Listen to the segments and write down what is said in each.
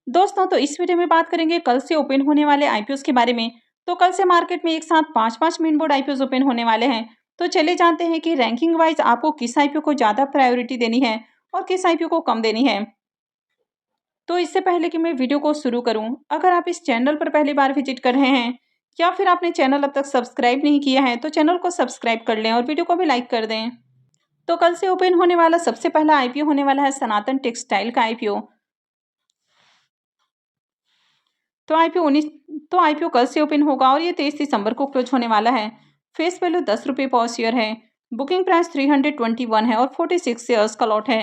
दोस्तों तो इस वीडियो में बात करेंगे कल से ओपन होने वाले आईपीओस के बारे में। तो कल से मार्केट में एक साथ पांच मेन बोर्ड आईपीओस ओपन होने वाले हैं। तो चले जानते हैं कि रैंकिंग वाइज आपको किस आईपीओ को ज्यादा प्रायोरिटी देनी है और किस आईपीओ को कम देनी है। तो इससे पहले कि मैं वीडियो को शुरू करूं, अगर आप इस चैनल पर पहली बार विजिट कर रहे हैं या फिर आपने चैनल अब तक सब्सक्राइब नहीं किया है तो चैनल को सब्सक्राइब कर लें और वीडियो को भी लाइक कर दें। तो कल से ओपन होने वाला सबसे पहला आईपीओ होने वाला है सनातन टेक्सटाइल का आईपीओ। तो आईपीओ कल से ओपन होगा और ये 23 दिसंबर को क्लोज होने वाला है। फेस वैल्यू 10 रुपये पर शेयर है। बुकिंग प्राइस 321 है और 46 शेयर्स का लॉट है।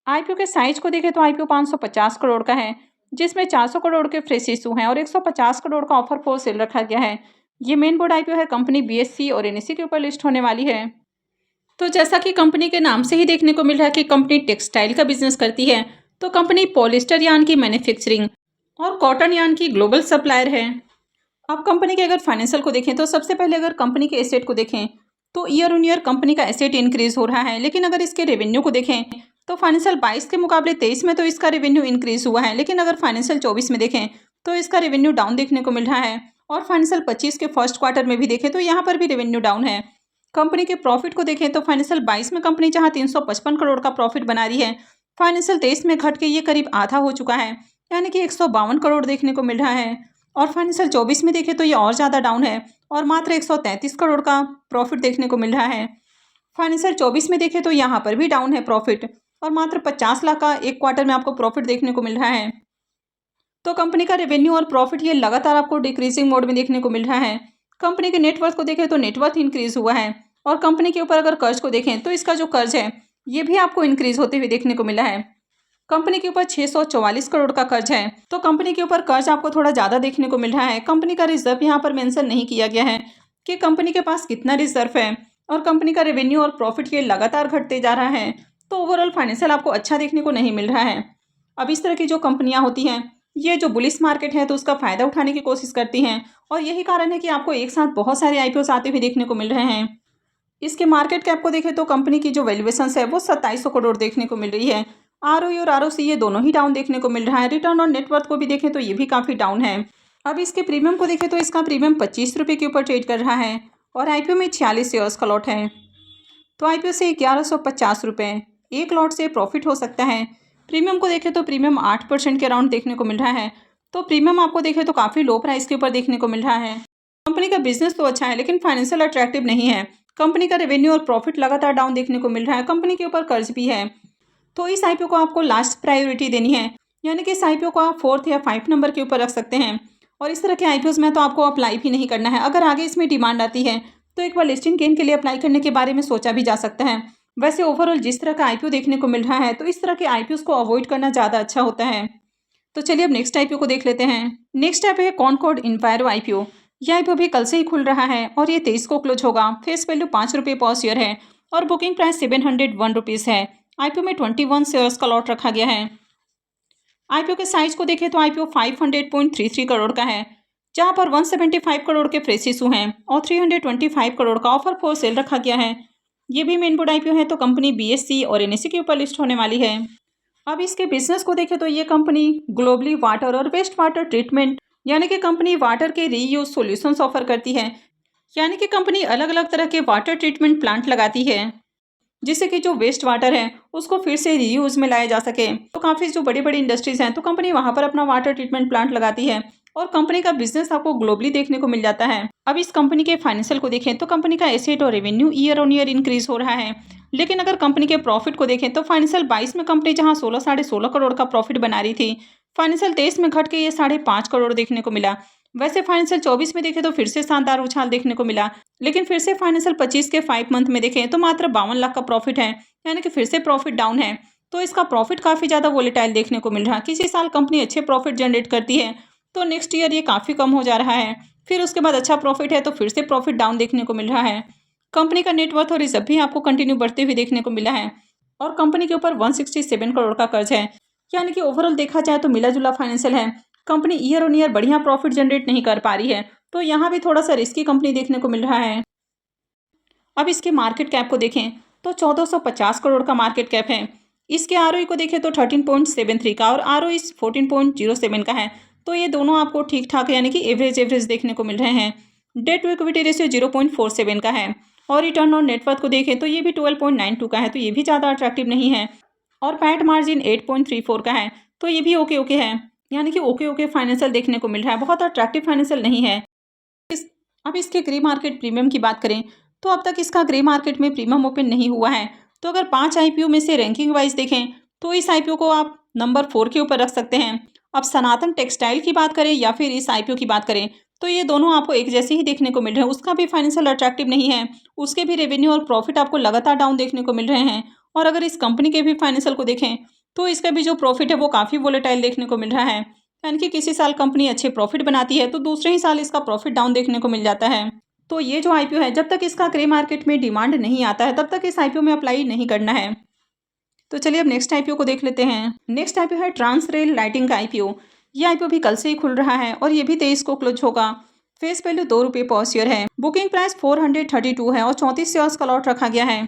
आईपीओ के साइज को देखें तो आईपीओ 550 करोड़ का है, जिसमें 400 करोड़ के फ्रेश इशू हैं और 150 करोड़ का ऑफर फॉर सेल रखा गया है। ये मेन बोर्ड आईपीओ है। कंपनी बीएससी और एनएससी के ऊपर लिस्ट होने वाली है। तो जैसा कि कंपनी के नाम से ही देखने को मिल रहा है कि कंपनी टेक्सटाइल का बिजनेस करती है, तो कंपनी पॉलिस्टर यार्न की मैन्युफैक्चरिंग और कॉटन यार्न की ग्लोबल सप्लायर है। अब कंपनी के अगर फाइनेंशियल को देखें तो सबसे पहले अगर कंपनी के एसेट को देखें तो ईयर ऑन ईयर कंपनी का एसेट इंक्रीज हो रहा है, लेकिन अगर इसके रेवेन्यू को देखें तो फाइनेंशियल 22 के मुकाबले 23 में तो इसका रेवेन्यू इंक्रीज हुआ है, लेकिन अगर फाइनेंशियल 24 में देखें तो इसका रेवेन्यू डाउन देखने को मिल रहा है। और फाइनेंशियल 25 के फर्स्ट क्वार्टर में भी देखें तो यहाँ पर भी रेवेन्यू डाउन है। कंपनी के प्रॉफिट को देखें तो फाइनेंशियल 22 में कंपनी जहां 355 करोड़ का प्रॉफिट बना रही है, फाइनेंशियल 23 में घट के ये करीब आधा हो चुका है, यानी कि 152 करोड़ देखने को मिल रहा है। और फाइनेंशियल 24 में देखें तो ये और ज़्यादा डाउन है और मात्र 133 करोड़ का प्रॉफिट देखने को मिल रहा है। फाइनेंशियल 24 में देखें तो यहाँ पर भी डाउन है प्रॉफिट और मात्र 50 लाख का एक क्वार्टर में आपको प्रॉफिट देखने को मिल रहा है। तो कंपनी का रेवेन्यू और प्रॉफिट ये लगातार आपको डिक्रीजिंग मोड में देखने को मिल रहा है। कंपनी के नेटवर्थ को देखें तो नेटवर्थ इंक्रीज हुआ है और कंपनी के ऊपर अगर कर्ज को देखें तो इसका जो कर्ज है ये भी आपको इंक्रीज होते हुए देखने को मिला है। कंपनी के ऊपर 644 करोड़ का कर्ज है। तो कंपनी के ऊपर कर्ज आपको थोड़ा ज़्यादा देखने को मिल रहा है। कंपनी का रिजर्व यहाँ पर मेंशन नहीं किया गया है कि कंपनी के पास कितना रिजर्व है और कंपनी का रेवेन्यू और प्रॉफिट ये लगातार घटते जा रहा है, तो ओवरऑल फाइनेंशियल आपको अच्छा देखने को नहीं मिल रहा है। अब इस तरह की जो कंपनियां होती हैं ये जो बुलिश मार्केट है तो उसका फ़ायदा उठाने की कोशिश करती हैं और यही कारण है कि आपको एक साथ बहुत सारे आईपीओस आते हुए देखने को मिल रहे हैं। इसके मार्केट कैप को देखें तो कंपनी की जो वैल्यूएशन है वो 2700 करोड़ देखने को मिल रही है। आरओई और आरओसी ये दोनों ही डाउन देखने को मिल रहा है। रिटर्न ऑन नेटवर्थ को भी देखें तो ये भी काफ़ी डाउन है। अब इसके प्रीमियम को देखें तो इसका प्रीमियम 25 रुपये के ऊपर ट्रेड कर रहा है और आईपीओ में 46 शेयर्स का लॉट है। तो आईपीओ से 1150 रुपये एक लॉट से प्रॉफिट हो सकता है। प्रीमियम को देखें तो प्रीमियम 8% के अराउंड देखने को मिल रहा है। तो प्रीमियम आपको देखें तो काफ़ी लो प्राइस के ऊपर देखने को मिल रहा है। कंपनी का बिजनेस तो अच्छा है लेकिन फाइनेंशियल अट्रैक्टिव नहीं है। कंपनी का रेवेन्यू और प्रॉफिट लगातार डाउन देखने को मिल रहा है। कंपनी के ऊपर कर्ज भी है। तो इस आईपीओ को आपको लास्ट प्रायोरिटी देनी है, यानी कि इस आईपीओ को आप 4th या 5 नंबर के ऊपर रख सकते हैं। और इस तरह के आईपीओस में तो आपको अप्लाई भी नहीं करना है। अगर आगे इसमें डिमांड आती है तो एक बार लिस्टिंग गेन के लिए अप्लाई करने के बारे में सोचा भी जा सकता है। वैसे ओवरऑल जिस तरह का आईपीओ देखने को मिल रहा है तो इस तरह के आईपीओस को अवॉइड करना ज़्यादा अच्छा होता है। तो चलिए अब नेक्स्ट आईपीओ को देख लेते हैं। नेक्स्ट आईपीओ है कॉनकॉर्ड इन्वायरो आईपीओ। यह आईपीओ भी कल से ही खुल रहा है और ये 23 को क्लोज होगा। फेस वैल्यू 5 रुपये पर शेयर है और बुकिंग प्राइस 701 रुपीज़ है। आईपीओ में 21 शेयर्स का लॉट रखा गया है। आईपीओ के साइज को देखें तो आईपीओ 500.33 करोड़ का है, जहां पर 175 करोड़ के फ्रेश इशू हैं और 325 करोड़ का ऑफर फॉर सेल रखा गया है। ये भी मेन बोर्ड आईपीओ है। तो कंपनी बीएससी और एनएससी के ऊपर लिस्ट होने वाली है। अब इसके बिजनेस को देखें तो ये कंपनी ग्लोबली वाटर और वेस्ट वाटर ट्रीटमेंट, यानी कि कंपनी वाटर के रीयूज सॉल्यूशंस ऑफर करती है, यानी कि कंपनी अलग अलग तरह के वाटर ट्रीटमेंट प्लांट लगाती है जिससे कि जो वेस्ट वाटर है उसको फिर से रीयूज में लाया जा सके। तो काफ़ी जो बड़ी बड़ी इंडस्ट्रीज हैं तो कंपनी वहां पर अपना वाटर ट्रीटमेंट प्लांट लगाती है और कंपनी का बिजनेस आपको ग्लोबली देखने को मिल जाता है। अब इस कंपनी के फाइनेंशियल को देखें तो कंपनी का एसेट और revenue year on year increase हो रहा है, लेकिन अगर कंपनी के प्रॉफिट को देखें तो फाइनेंशियल 22 में कंपनी जहां 16 करोड़ का प्रॉफिट बना रही थी, फाइनेंशियल 23 में घट के ये 5.5 करोड़ देखने को मिला। वैसे फाइनेंशियल 24 में देखें तो फिर से शानदार उछाल देखने को मिला, लेकिन फिर से फाइनेंशियल 25 के 5 मंथ में देखें तो मात्र 52 लाख का प्रॉफिट है, यानी कि फिर से प्रॉफिट डाउन है। तो इसका प्रॉफिट काफ़ी ज़्यादा वोलेटाइल देखने को मिल रहा है। किसी साल कंपनी अच्छे प्रॉफिट जनरेट करती है तो नेक्स्ट ईयर ये काफ़ी कम हो जा रहा है, फिर उसके बाद अच्छा प्रॉफिट है तो फिर से प्रॉफिट डाउन देखने को मिल रहा है। कंपनी का नेटवर्थ और रिजर्व भी आपको कंटिन्यू बढ़ते हुए देखने को मिला है और कंपनी के ऊपर 167 करोड़ का कर्ज है, यानी कि ओवरऑल देखा जाए तो मिला जुला फाइनेंशियल है। कंपनी ईयर ऑन ईयर बढ़िया प्रॉफिट जनरेट नहीं कर पा रही है, तो यहाँ भी थोड़ा सा रिस्की कंपनी देखने को मिल रहा है। अब इसके मार्केट कैप को देखें तो 1450 करोड़ का मार्केट कैप है। इसके आरओई को देखें तो 13.73 का और आरओई 14.07 का है। तो ये दोनों आपको ठीक ठाक यानी कि एवरेज देखने को मिल रहे हैं। डेट टू इक्विटी रेशियो 0.47 का है और रिटर्न ऑन नेटवर्थ को देखें तो ये भी 12.92 का है। तो ये भी ज़्यादा अट्रैक्टिव नहीं है। और पैट मार्जिन 8.34 का है। तो ये भी ओके है, यानी कि ओके फाइनेंशियल देखने को मिल रहा है, बहुत अट्रैक्टिव फाइनेंशियल नहीं है। अब इसके ग्रे मार्केट प्रीमियम की बात करें तो अब तक इसका ग्रे मार्केट में प्रीमियम ओपन नहीं हुआ है। तो अगर 5 आईपीओ में से रैंकिंग वाइज देखें तो इस आईपीओ को आप नंबर 4 के ऊपर रख सकते हैं। अब सनातन टेक्सटाइल की बात करें या फिर इस आईपीओ की बात करें तो ये दोनों आपको एक जैसे ही देखने को मिल रहे हैं। उसका भी फाइनेंशियल अट्रैक्टिव नहीं है, उसके भी रेवेन्यू और प्रॉफिट आपको लगातार डाउन देखने को मिल रहे हैं। और अगर इस कंपनी के भी फाइनेंशियल को देखें तो इसका भी जो प्रॉफिट है वो काफ़ी वोलेटाइल देखने को मिल रहा है, यानी कि किसी साल कंपनी अच्छे प्रॉफिट बनाती है तो दूसरे ही साल इसका प्रॉफिट डाउन देखने को मिल जाता है। तो ये जो आईपीओ है जब तक इसका ग्रे मार्केट में डिमांड नहीं आता है तब तक इस आईपीओ में अप्लाई नहीं करना है। तो चलिए अब नेक्स्ट आईपीओ को देख लेते हैं। नेक्स्ट आईपीओ है ट्रांस रेल लाइटिंग का आईपीओ। ये आईपीओ भी कल से ही खुल रहा है और ये भी 23 को क्लोज होगा। फेस वैल्यू 2 रुपये पर शेयर है। बुकिंग प्राइस 432 है और 34 शेयर्स का लॉट रखा गया है।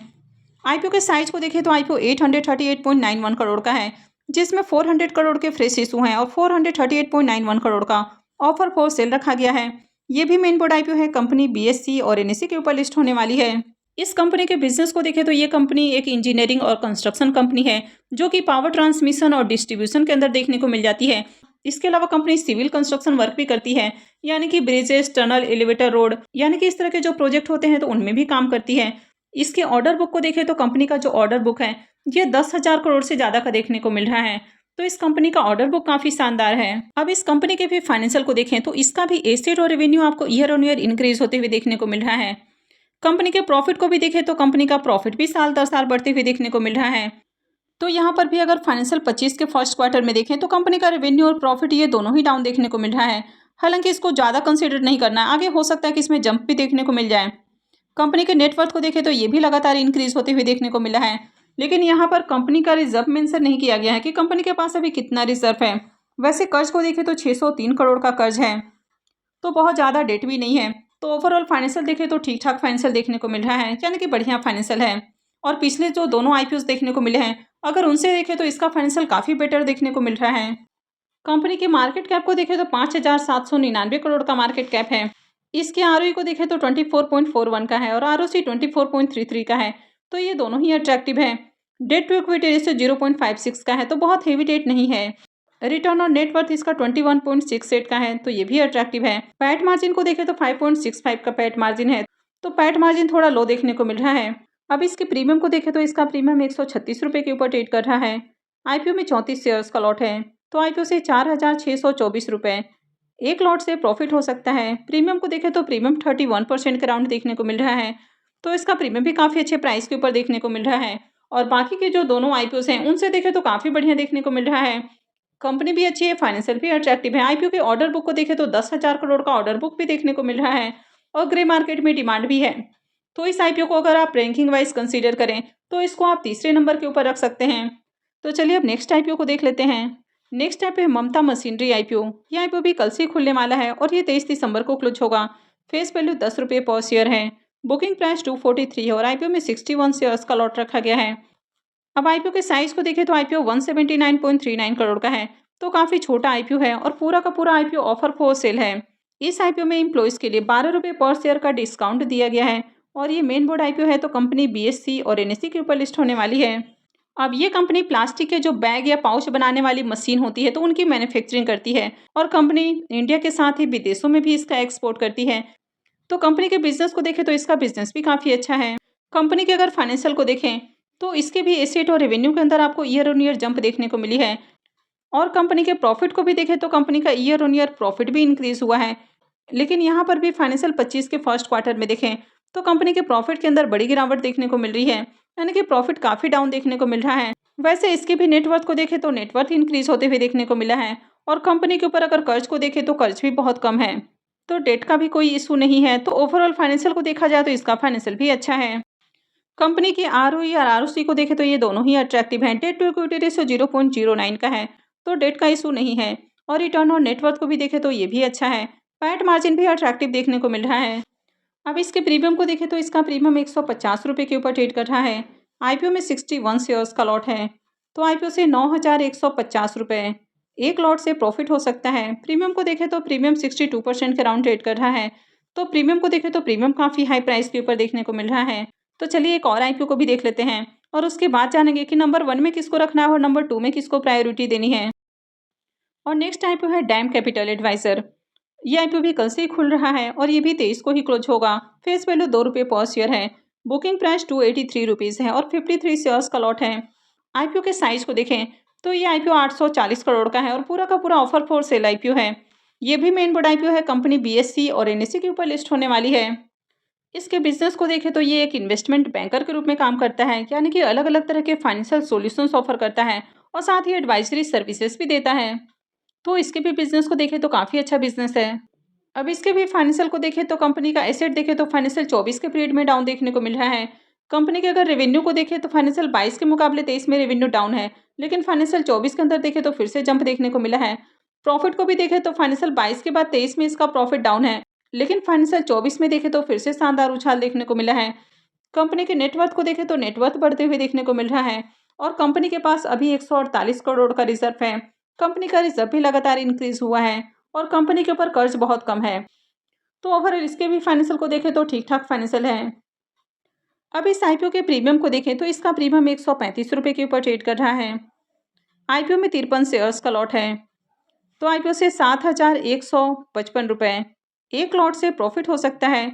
आईपीओ के साइज को देखें तो आईपीओ 838.91 करोड़ का है, जिसमें 400 करोड़ के फ्रेश इशू हैं और 438.91 करोड़ का ऑफर फॉर सेल रखा गया है। ये भी मेन बोर्ड आईपीओ है। कंपनी बीएससी और एनएससी के ऊपर लिस्ट होने वाली है। इस कंपनी के बिजनेस को देखें तो ये कंपनी एक इंजीनियरिंग और कंस्ट्रक्शन कंपनी है जो कि पावर ट्रांसमिशन और डिस्ट्रीब्यूशन के अंदर देखने को मिल जाती है। इसके अलावा कंपनी सिविल कंस्ट्रक्शन वर्क भी करती है, यानी कि ब्रिजेस, टनल, एलिवेटर, रोड, यानी कि इस तरह के जो प्रोजेक्ट होते हैं तो उनमें भी काम करती है। इसके ऑर्डर बुक को देखें तो कंपनी का जो ऑर्डर बुक है ये 10,000 करोड़ से ज़्यादा का देखने को मिल रहा है। तो इस कंपनी का ऑर्डर बुक काफ़ी शानदार है। अब इस कंपनी के भी फाइनेंशियल को देखें तो इसका भी एसेट और रेवेन्यू आपको ईयर ऑन ईयर इंक्रीज होते हुए देखने को मिल रहा है। कंपनी के प्रॉफिट को भी देखें तो कंपनी का प्रॉफिट भी साल दर साल बढ़ते हुए देखने को मिल रहा है। तो यहाँ पर भी अगर फाइनेंशियल 25 के फर्स्ट क्वार्टर में देखें तो कंपनी का रेवेन्यू और प्रॉफिट ये दोनों ही डाउन देखने को मिल रहा है। हालांकि इसको ज़्यादा कंसिडर नहीं करना है, आगे हो सकता है कि इसमें जंप भी देखने को मिल जाए। कंपनी के नेटवर्थ को देखें तो ये भी लगातार इंक्रीज होते हुए देखने को मिला है, लेकिन यहाँ पर कंपनी का रिजर्व मेंशन नहीं किया गया है कि कंपनी के पास अभी कितना रिजर्व है। वैसे कर्ज को देखें तो 603 करोड़ का कर्ज है, तो बहुत ज़्यादा डेट भी नहीं है। तो ओवरऑल फाइनेंशियल देखें तो ठीक ठाक फाइनेंशियल देखने को मिल रहा है, यानी कि बढ़िया फाइनेंशियल है। और पिछले जो दोनों आईपीओ देखने को मिले हैं अगर उनसे देखें तो इसका फाइनेंशियल काफ़ी बेटर देखने को मिल रहा है। कंपनी की मार्केट कैप को देखें तो 5,799 करोड़ का मार्केट कैप है। इसके आरओई को देखें तो 24.41 का है और आरओसी 24.33 का है। तो ये दोनों ही अट्रैक्टिव है। डेट टू इक्विटी रेशियो 0.56 का है, तो बहुत हेवी डेट नहीं है। रिटर्न ऑन नेटवर्थ इसका 21.68 का है, तो ये भी अट्रैक्टिव है। पैट मार्जिन को देखें तो 5.65 का पैट मार्जिन है, तो पैट मार्जिन थोड़ा लो देखने को मिल रहा है। अब इसके प्रीमियम को देखें तो इसका प्रीमियम 136 रुपये के ऊपर ट्रेड कर रहा है। आईपीओ में 34 शेयर्स का लॉट है, तो आईपीओ से 4,624 रुपये एक लॉट से प्रॉफिट हो सकता है। प्रीमियम को देखें तो प्रीमियम 31% के राउंड देखने को मिल रहा है, तो इसका प्रीमियम भी काफ़ी अच्छे प्राइस के ऊपर देखने को मिल रहा है। और बाकी के जो दोनों आईपीओस हैं उनसे देखें तो काफ़ी बढ़िया देखने को मिल रहा है। कंपनी भी अच्छी है, फाइनेंशियल भी अट्रैक्टिव है। आईपीओ के ऑर्डर बुक को देखें तो 10,000 करोड़ का ऑर्डर बुक भी देखने को मिल रहा है और ग्रे मार्केट में डिमांड भी है। तो इस आईपीओ को अगर आप रैंकिंग वाइज कंसीडर करें तो इसको आप तीसरे नंबर के ऊपर रख सकते हैं। तो चलिए अब नेक्स्ट आईपीओ को देख लेते हैं। नेक्स्ट आईपीओ है ममता मशीनरी आईपीओ। ये आईपीओ भी कल से खुलने वाला है और ये 23 दिसंबर को क्लोज होगा। फेस वैल्यू 10 रुपये पर शेयर है। बुकिंग प्राइस 243 है और आईपीओ में 61 शेयर्स का लॉट रखा गया है। अब आईपीओ के साइज को देखें तो आईपीओ 179.39 करोड़ का है, तो काफ़ी छोटा आईपीओ है और पूरा का पूरा आईपीओ ऑफर फॉर सेल है। इस आईपीओ में एम्प्लॉयज़ के लिए 12 रुपये पर शेयर का डिस्काउंट दिया गया है और ये मेन बोर्ड आईपीओ है, तो कंपनी बीएससी और एनएससी के ऊपर लिस्ट होने वाली है। अब ये कंपनी प्लास्टिक के जो बैग या पाउच बनाने वाली मशीन होती है तो उनकी मैन्युफैक्चरिंग करती है और कंपनी इंडिया के साथ ही विदेशों में भी इसका एक्सपोर्ट करती है। तो कंपनी के बिजनेस को देखें तो इसका बिजनेस भी काफ़ी अच्छा है। कंपनी के अगर फाइनेंशियल को देखें तो इसके भी एसेट और रेवेन्यू के अंदर आपको ईयर ऑन ईयर जंप देखने को मिली है। और कंपनी के प्रॉफिट को भी देखें तो कंपनी का ईयर ऑन ईयर प्रॉफिट भी इंक्रीज हुआ है। लेकिन यहाँ पर भी फाइनेंशियल 25 के फर्स्ट क्वार्टर में देखें तो कंपनी के प्रॉफिट के अंदर बड़ी गिरावट देखने को मिल रही है, यानी कि प्रॉफिट काफ़ी डाउन देखने को मिल रहा है। वैसे इसके भी नेटवर्थ को देखें तो नेटवर्थ इंक्रीज होते हुए देखने को मिला है और कंपनी के ऊपर अगर कर्ज को देखें तो कर्ज भी बहुत कम है, तो डेट का भी कोई इशू नहीं है। तो ओवरऑल फाइनेंशियल को देखा जाए तो इसका फाइनेंशियल भी अच्छा है। कंपनी की आरओई और आरओसी को देखें तो ये दोनों ही अट्रैक्टिव हैं। डेट टू इक्विटी रेशियो 0.09 का है, तो डेट का इशू नहीं है। और रिटर्न ऑन नेटवर्थ को भी देखें तो ये भी अच्छा है। पैट मार्जिन भी अट्रैक्टिव देखने को मिल रहा है। अब इसके प्रीमियम को देखें तो इसका प्रीमियम 150 रुपये के ऊपर ट्रेड कर रहा है। आईपीओ में 61 शेयर्स का लॉट है। तो आईपीओ से 9,150 रुपये एक लॉट से प्रॉफिट हो सकता है। प्रीमियम को देखें तो प्रीमियम 62% के राउंड ट्रेड कर रहा है। तो प्रीमियम को देखें तो प्रीमियम काफ़ी हाई प्राइस के ऊपर देखने को मिल रहा है। तो चलिए एक और आईपीओ को भी देख लेते हैं और उसके बाद जानेंगे कि नंबर 1 में किसको रखना है और नंबर 2 में किसको प्रायोरिटी देनी है। और नेक्स्ट आईपीओ है डैम कैपिटल एडवाइजर। ये आईपीओ भी कल से ही खुल रहा है और ये भी 23 को ही क्लोज होगा। फेस वैल्यू 2 रुपये पर शेयर है। बुकिंग प्राइस 283 रुपीज़ है और 53 शेयर्स का लॉट है। आईपीओ के साइज को देखें तो ये आईपीओ 840 करोड़ का है और पूरा का पूरा ऑफर फॉर सेल आईपीओ है। ये भी मेन बोर्ड आईपीओ है। कंपनी बीएससी और एनएससी के ऊपर लिस्ट होने वाली है। इसके बिजनेस को देखें तो ये एक इन्वेस्टमेंट बैंकर के रूप में काम करता है, यानी कि अलग अलग तरह के फाइनेंशियल सॉल्यूशंस ऑफर करता है और साथ ही एडवाइजरी सर्विसेज भी देता है। तो इसके भी बिजनेस को देखें तो काफ़ी अच्छा बिजनेस है। अब इसके भी फाइनेंशियल को देखें तो कंपनी का एसेट देखें तो फाइनेंशियल 24 के पीरियड में डाउन देखने को मिल रहा है। कंपनी के अगर रेवेन्यू को देखें तो फाइनेंशियल 22 के मुकाबले 23 में रेवेन्यू डाउन है, लेकिन फाइनेंशियल 24 के अंदर देखें तो फिर से जंप देखने को मिला है। प्रॉफिट को भी देखें तो फाइनेंशियल 22 के बाद 23 में इसका प्रॉफिट डाउन है, लेकिन फाइनेंशियल 24 में देखें तो फिर से शानदार उछाल देखने को मिला है। कंपनी के नेटवर्थ को देखें तो नेटवर्थ बढ़ते हुए देखने को मिल रहा है और कंपनी के पास अभी 148 करोड़ का रिजर्व है। कंपनी का रिजर्व भी लगातार इंक्रीज हुआ है और कंपनी के ऊपर कर्ज बहुत कम है। तो ओवरऑल इसके भी फाइनेंशियल को देखें तो ठीक ठाक फाइनेंशियल है। अब इस आईपीओ के प्रीमियम को देखें तो इसका प्रीमियम 135 रुपये के ऊपर ट्रेड कर रहा है। आईपीओ में 53 शेयर्स का लॉट है। तो आईपीओ से 7,155 रुपये एक लॉट से प्रॉफिट हो सकता है।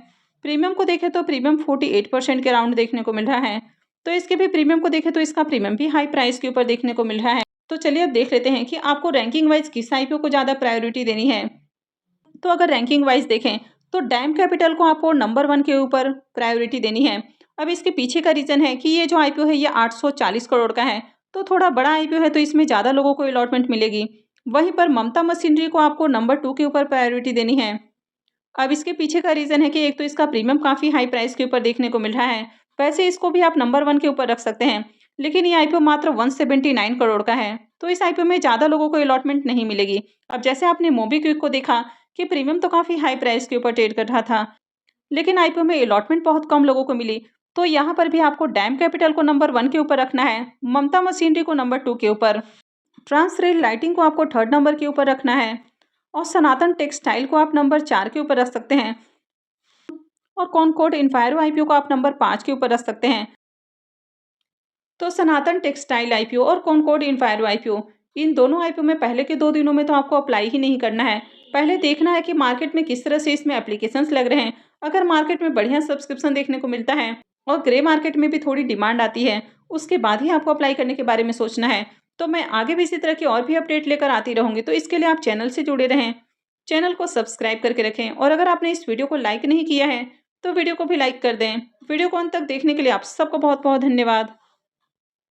प्रीमियम को देखें तो प्रीमियम 48% के राउंड देखने को मिल रहा है। तो इसके भी प्रीमियम को देखें तो इसका प्रीमियम भी हाई प्राइस के ऊपर देखने को मिल रहा है। तो चलिए अब देख लेते हैं कि आपको रैंकिंग वाइज किस आईपीओ को ज़्यादा प्रायोरिटी देनी है। तो अगर रैंकिंग वाइज देखें तो डैम कैपिटल को आपको नंबर 1 के ऊपर प्रायोरिटी देनी है। अब इसके पीछे का रीज़न है कि ये जो आईपीओ है ये 840 करोड़ का है, तो थोड़ा बड़ा आईपीओ है तो इसमें ज़्यादा लोगों को अलॉटमेंट मिलेगी। वहीं पर ममता मशीनरी को आपको नंबर 2 के ऊपर प्रायोरिटी देनी है। अब इसके पीछे का रीज़न है कि एक तो इसका प्रीमियम काफ़ी हाई प्राइस के ऊपर देखने को मिल रहा है। वैसे इसको भी आप नंबर 1 के ऊपर रख सकते हैं, लेकिन ये आईपीओ मात्र 179 करोड़ का है, तो इस आईपीओ में ज़्यादा लोगों को अलॉटमेंट नहीं मिलेगी। अब जैसे आपने मोबीक्विक को देखा कि प्रीमियम तो काफ़ी हाई प्राइस के ऊपर ट्रेड कर रहा था, लेकिन आईपीओ में अलॉटमेंट बहुत कम लोगों को मिली। तो यहाँ पर भी आपको डैम कैपिटल को नंबर 1 के ऊपर रखना है, ममता मशीनरी को नंबर 2 के ऊपर, ट्रांस रेल लाइटिंग को आपको 3rd नंबर के ऊपर रखना है और सनातन टेक्सटाइल को आप नंबर 4 के ऊपर रख सकते हैं और कॉनकॉर्ड इन्फायरो आईपीओ को आप नंबर 5 के ऊपर रख सकते हैं। तो सनातन टेक्सटाइल आईपीओ और कॉनकॉर्ड इन्फायरो आईपीओ, इन दोनों आईपीओ में पहले के 2 दिनों में तो आपको अप्लाई ही नहीं करना है। पहले देखना है कि मार्केट में किस तरह से इसमें एप्लीकेशंस लग रहे हैं। अगर मार्केट में बढ़िया सब्सक्रिप्शन देखने को मिलता है और ग्रे मार्केट में भी थोड़ी डिमांड आती है, उसके बाद ही आपको अप्लाई करने के बारे में सोचना है। तो मैं आगे भी इसी तरह की और भी अपडेट लेकर आती रहूँगी, तो इसके लिए आप चैनल से जुड़े रहें, चैनल को सब्सक्राइब करके रखें और अगर आपने इस वीडियो को लाइक नहीं किया है तो वीडियो को भी लाइक कर दें। वीडियो को अंत तक देखने के लिए आप सबको बहुत बहुत धन्यवाद।